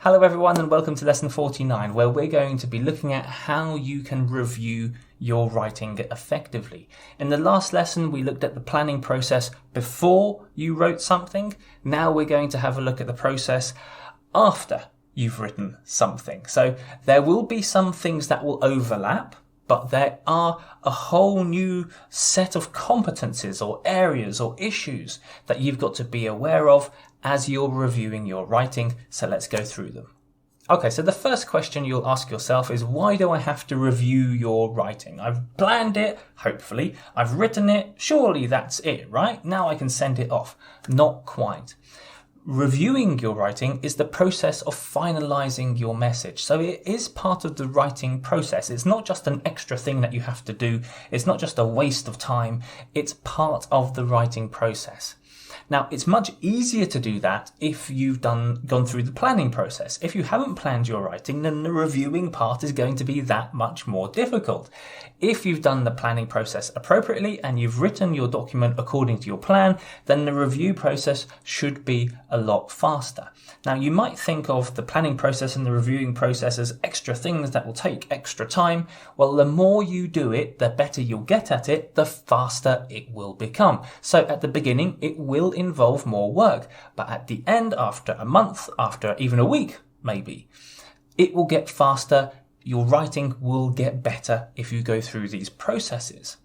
Hello everyone and welcome to lesson 49, where we're going to be looking at how you can review your writing effectively. In the last lesson we looked at the planning process before you wrote something. Now we're going to have a look at the process after you've written something. So there will be some things that will overlap, but there are a whole new set of competencies or areas or issues that you've got to be aware of as you're reviewing your writing. So let's go through them. Okay, so the first question you'll ask yourself is, why do I have to review your writing? I've planned it, hopefully. I've written it. Surely that's it, right? Now I can send it off. Not quite. Reviewing your writing is the process of finalizing your message. So it is part of the writing process. It's not just an extra thing that you have to do. It's not just a waste of time. It's part of the writing process. Now, it's much easier to do that if you've gone through the planning process. If you haven't planned your writing, then the reviewing part is going to be that much more difficult. If you've done the planning process appropriately and you've written your document according to your plan, then the review process should be a lot faster. Now, you might think of the planning process and the reviewing process as extra things that will take extra time. Well, the more you do it, the better you'll get at it, the faster it will become. So at the beginning, it will involve more work, but at the end, after a month, after even a week, maybe, it will get faster. Your writing will get better if you go through these processes.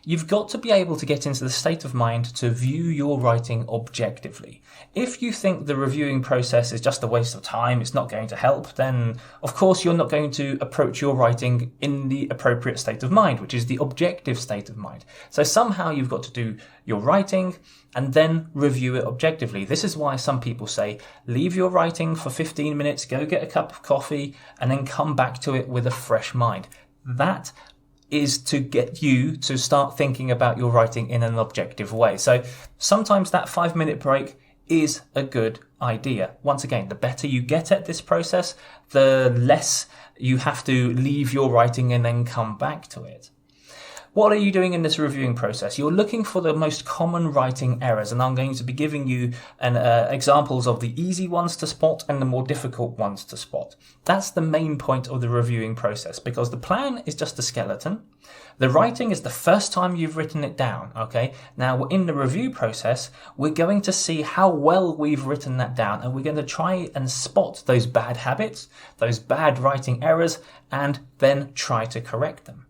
You've got to be able to get into the state of mind to view your writing objectively. If you think the reviewing process is just a waste of time, it's not going to help, then of course you're not going to approach your writing in the appropriate state of mind, which is the objective state of mind. So somehow you've got to do your writing and then review it objectively. This is why some people say, leave your writing for 15 minutes, go get a cup of coffee, and then come back to it with a fresh mind. That is to get you to start thinking about your writing in an objective way. So sometimes that 5-minute break is a good idea. Once again, the better you get at this process, the less you have to leave your writing and then come back to it. What are you doing in this reviewing process? You're looking for the most common writing errors, and I'm going to be giving you examples of the easy ones to spot and the more difficult ones to spot. That's the main point of the reviewing process, because the plan is just a skeleton. The writing is the first time you've written it down, okay? Now, in the review process, we're going to see how well we've written that down, and we're going to try and spot those bad habits, those bad writing errors, and then try to correct them.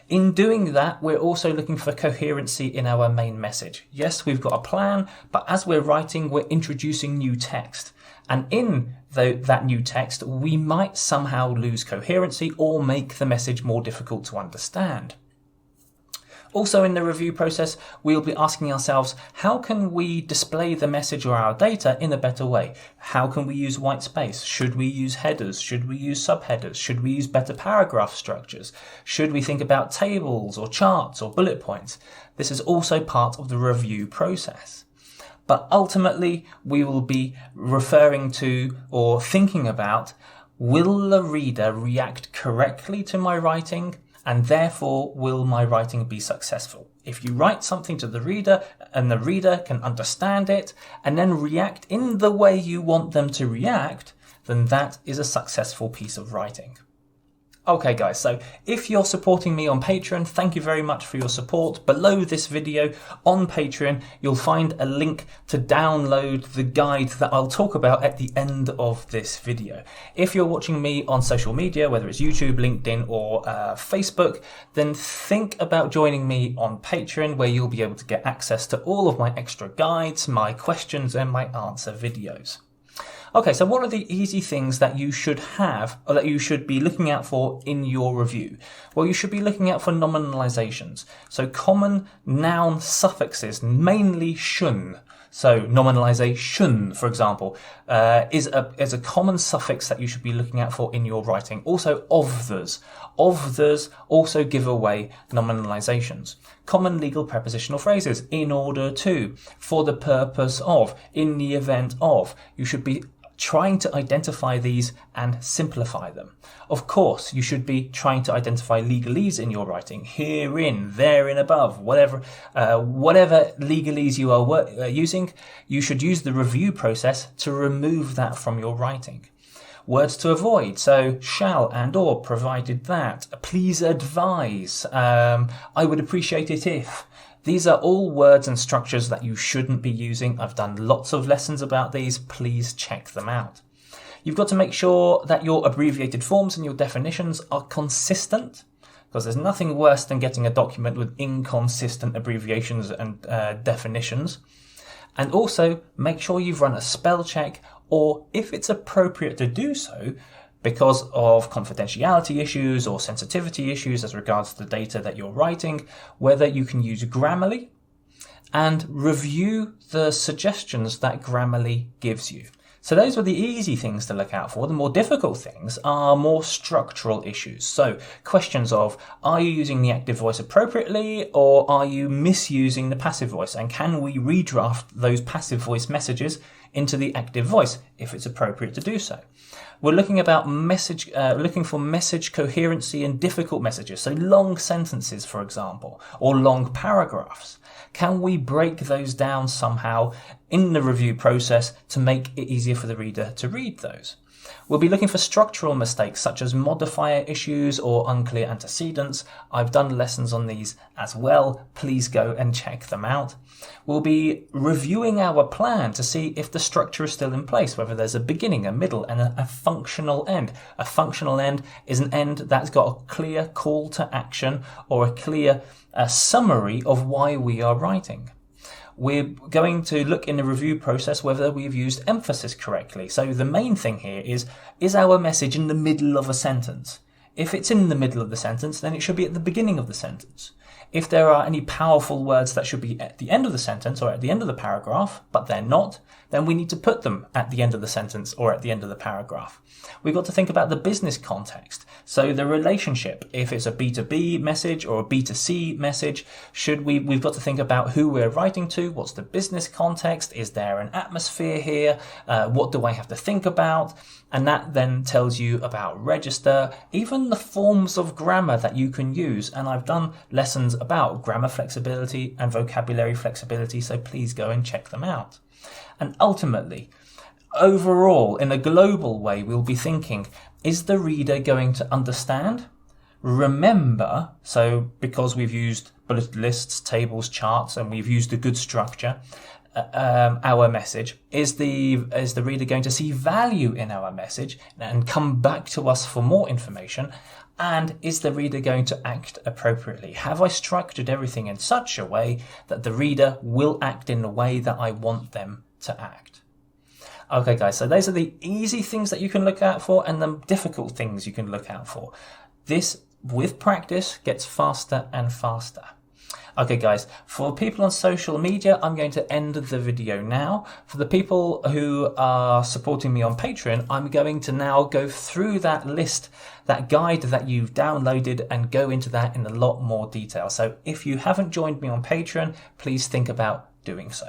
In doing that, we're also looking for coherency in our main message. Yes, we've got a plan, but as we're writing, we're introducing new text. And in that new text, we might somehow lose coherency or make the message more difficult to understand. Also in the review process, we'll be asking ourselves, how can we display the message or our data in a better way? How can we use white space? Should we use headers? Should we use subheaders? Should we use better paragraph structures? Should we think about tables or charts or bullet points? This is also part of the review process. But ultimately, we will be referring to or thinking about, will the reader react correctly to my writing? And therefore, will my writing be successful? If you write something to the reader and the reader can understand it and then react in the way you want them to react, then that is a successful piece of writing. Okay guys, so if you're supporting me on Patreon, thank you very much for your support. Below this video on Patreon, you'll find a link to download the guide that I'll talk about at the end of this video. If you're watching me on social media, whether it's YouTube, LinkedIn or Facebook, then think about joining me on Patreon, where you'll be able to get access to all of my extra guides, my questions and my answer videos. Okay, so what are the easy things that you should have or that you should be looking out for in your review? Well, you should be looking out for nominalizations. So common noun suffixes, mainly shun. So nominalization, for example, is a common suffix that you should be looking out for in your writing. Also others. Others also give away nominalizations. Common legal prepositional phrases, in order to, for the purpose of, in the event of. You should be trying to identify these and simplify them. Of course, you should be trying to identify legalese in your writing, herein, therein, above, whatever legalese you are using. You should use the review process to remove that from your writing. Words to avoid, so shall and or, provided that, please advise, I would appreciate it if. These are all words and structures that you shouldn't be using. I've done lots of lessons about these. Please check them out. You've got to make sure that your abbreviated forms and your definitions are consistent, because there's nothing worse than getting a document with inconsistent abbreviations and definitions. And also make sure you've run a spell check, or if it's appropriate to do so, because of confidentiality issues or sensitivity issues as regards to the data that you're writing, whether you can use Grammarly, and review the suggestions that Grammarly gives you. So those are the easy things to look out for. The more difficult things are more structural issues. So questions of, are you using the active voice appropriately, or are you misusing the passive voice? And can we redraft those passive voice messages into the active voice if it's appropriate to do so? We're looking for message coherency in difficult messages. So long sentences, for example, or long paragraphs. Can we break those down somehow in the review process to make it easier for the reader to read those? We'll be looking for structural mistakes such as modifier issues or unclear antecedents. I've done lessons on these as well. Please go and check them out. We'll be reviewing our plan to see if the structure is still in place, whether there's a beginning, a middle, and a functional end. A functional end is an end that's got a clear call to action or a clear summary of why we are writing. We're going to look in the review process whether we've used emphasis correctly. So the main thing here is our message in the middle of a sentence? If it's in the middle of the sentence, then it should be at the beginning of the sentence. If there are any powerful words that should be at the end of the sentence or at the end of the paragraph, but they're not, then we need to put them at the end of the sentence or at the end of the paragraph. We've got to think about the business context. So the relationship, if it's a B2B message or a B2C message, we've got to think about who we're writing to, what's the business context, is there an atmosphere here, what do I have to think about? And that then tells you about register, even the forms of grammar that you can use. And I've done lessons about grammar flexibility and vocabulary flexibility, so please go and check them out. And ultimately, overall, in a global way, we'll be thinking, is the reader going to understand? Remember, so because we've used bullet lists, tables, charts, and we've used a good structure, our message, is the reader going to see value in our message and come back to us for more information? And is the reader going to act appropriately? Have I structured everything in such a way that the reader will act in the way that I want them to act? Okay, guys, so those are the easy things that you can look out for and the difficult things you can look out for. This, with practice, gets faster and faster. Okay, guys, for people on social media, I'm going to end the video now. For the people who are supporting me on Patreon, I'm going to now go through that list, that guide that you've downloaded, and go into that in a lot more detail. So if you haven't joined me on Patreon, please think about doing so.